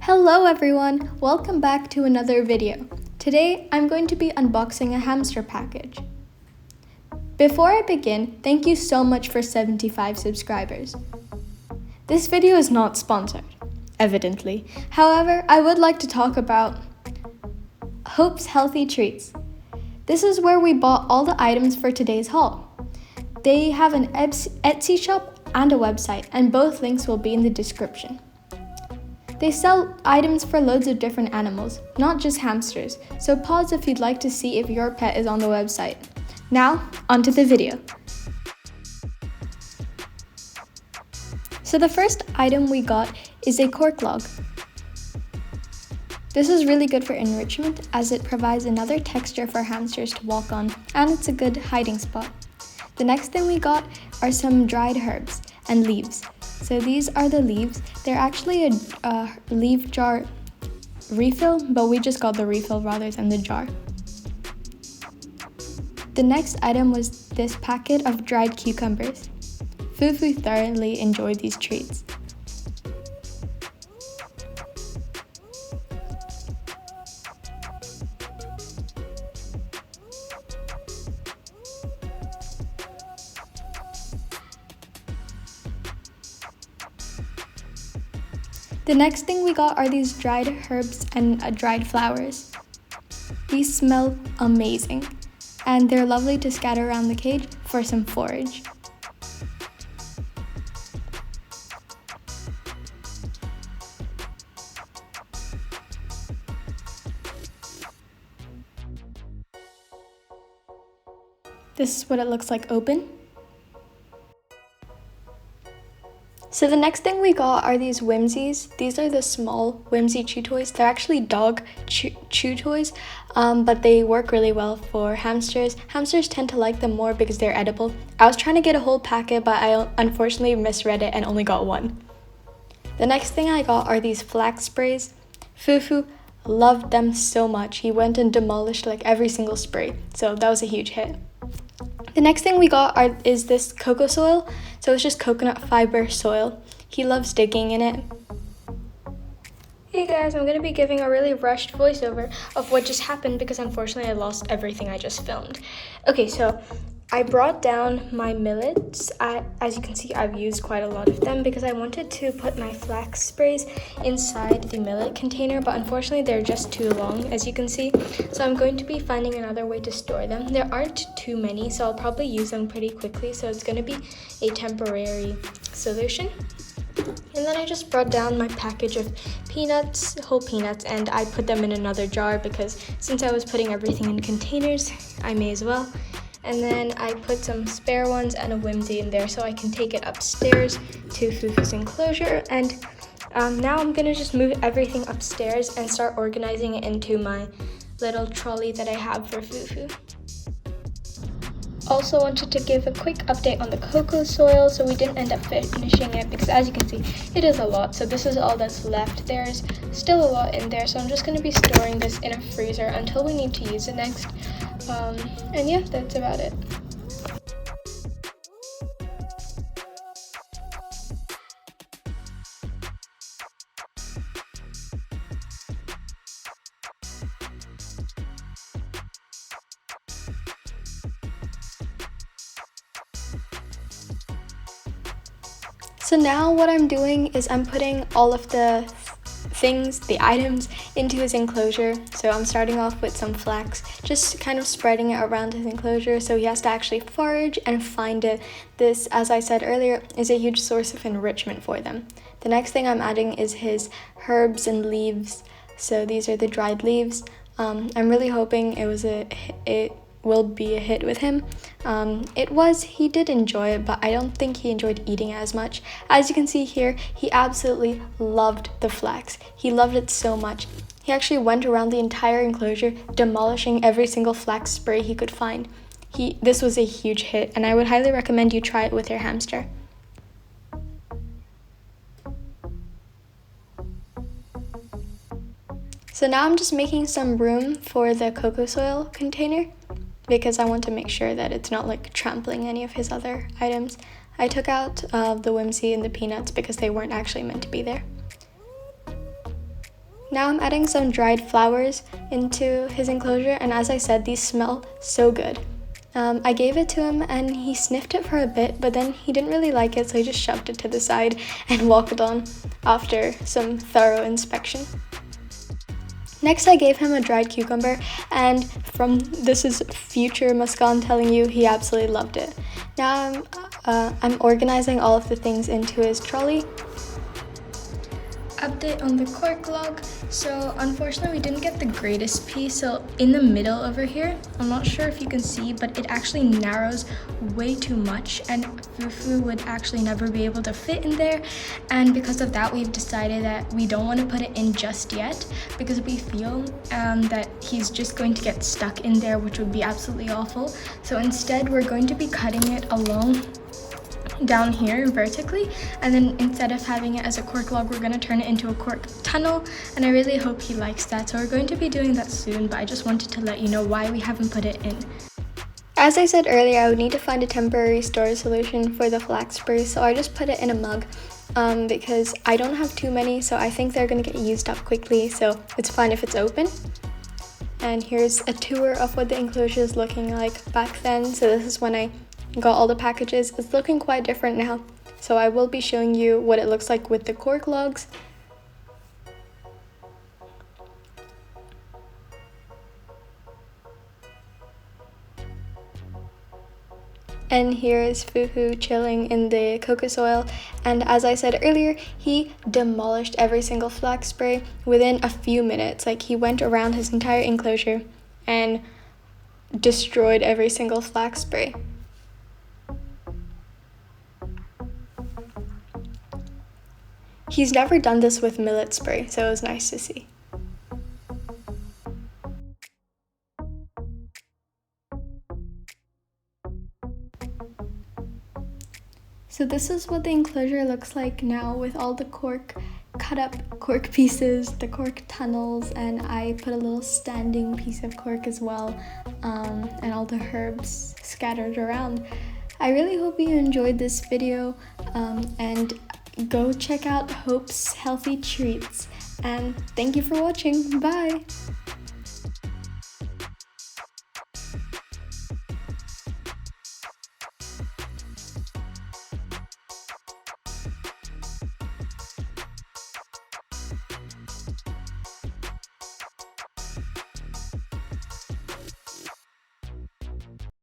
Hello everyone, welcome back to another video. Today I'm going to be unboxing a hamster package. Before I begin, thank you so much for 75 subscribers. This video is not sponsored, evidently. However, I would like to talk about Hope's Healthy Treats. This is where we bought all the items for today's haul. They have an Etsy shop and a website, and both links will be in the description. They sell items for loads of different animals, not just hamsters, so pause if you'd like to see if your pet is on the website. Now, onto the video. So the first item we got is a cork log. This is really good for enrichment as it provides another texture for hamsters to walk on, and it's a good hiding spot. The next thing we got are some dried herbs and leaves. So these are the leaves. They're actually a leaf jar refill, but we just got the refill rather than the jar. The next item was this packet of dried cucumbers. Fufu thoroughly enjoyed these treats. The next thing we got are these dried herbs and dried flowers. These smell amazing, and they're lovely to scatter around the cage for some forage. This is what it looks like open. So the next thing we got are these Whimsies. These are the small Whimsy chew toys. They're actually dog chew toys, but they work really well for hamsters. Hamsters tend to like them more because they're edible. I was trying to get a whole packet, but I unfortunately misread it and only got one. The next thing I got are these flax sprays. Fufu loved them so much. He went and demolished like every single spray, so that was a huge hit. The next thing we got is this cocoa soil. So it's just coconut fiber soil. He loves digging in it. Hey guys, I'm going to be giving a really rushed voiceover of what just happened because unfortunately I lost everything I just filmed. Okay, so I brought down my millets. As you can see, I've used quite a lot of them because I wanted to put my flax sprays inside the millet container, but unfortunately they're just too long, as you can see. So I'm going to be finding another way to store them. There aren't too many, so I'll probably use them pretty quickly, so it's going to be a temporary solution. And then I just brought down my package of peanuts, whole peanuts, and I put them in another jar because since I was putting everything in containers, I may as well. And then I put some spare ones and a Whimsy in there so I can take it upstairs to Fufu's enclosure. And now I'm gonna just move everything upstairs and start organizing it into my little trolley that I have for Fufu. Also wanted to give a quick update on the cocoa soil. So we didn't end up finishing it because as you can see, it is a lot. So this is all that's left. There's still a lot in there. So I'm just gonna be storing this in a freezer until we need to use it next. And yeah, that's about it. So now what I'm doing is I'm putting all of the the items into his enclosure. So I'm starting off with some flax, just kind of spreading it around his enclosure so he has to actually forage and find it. This, as I said earlier, is a huge source of enrichment for them. The next thing I'm adding is his herbs and leaves. So these are the dried leaves. I'm really hoping it will be a hit with him. He did enjoy it, but I don't think he enjoyed eating it as much. As you can see here, he absolutely loved the flax. He loved it so much. He actually went around the entire enclosure, demolishing every single flax spray he could find. This was a huge hit, and I would highly recommend you try it with your hamster. So now I'm just making some room for the cocoa soil container, because I want to make sure that it's not like trampling any of his other items. I took out the Whimsy and the peanuts because they weren't actually meant to be there. Now I'm adding some dried flowers into his enclosure, and as I said, these smell so good. I gave it to him and he sniffed it for a bit, but then he didn't really like it, so he just shoved it to the side and walked on after some thorough inspection. Next, I gave him a dried cucumber, and this is future Muskan telling you, he absolutely loved it. Now I'm organizing all of the things into his trolley. Update on the cork log. So unfortunately we didn't get the greatest piece. So in the middle over here, I'm not sure if you can see, but it actually narrows way too much and Fufu would actually never be able to fit in there. And because of that, we've decided that we don't want to put it in just yet because we feel that he's just going to get stuck in there, which would be absolutely awful. So instead we're going to be cutting it along down here vertically, and then instead of having it as a cork log, we're going to turn it into a cork tunnel, and I really hope he likes that. So we're going to be doing that soon, but I just wanted to let you know why we haven't put it in. As I said earlier, I would need to find a temporary storage solution for the flaxberries, so I just put it in a mug because I don't have too many, so I think they're going to get used up quickly, so it's fine if it's open. And here's a tour of what the enclosure is looking like back then. So this is when I got all the packages. It's looking quite different now, so I will be showing you what it looks like with the cork logs. And here is Fufu chilling in the coconut oil, and as I said earlier, he demolished every single flax spray within a few minutes. Like, he went around his entire enclosure and destroyed every single flax spray. He's never done this with millet spray, so it was nice to see. So this is what the enclosure looks like now with all the cut up cork pieces, the cork tunnels, and I put a little standing piece of cork as well, and all the herbs scattered around. I really hope you enjoyed this video, and go check out Hope's Healthy Treats, and thank you for watching. Bye!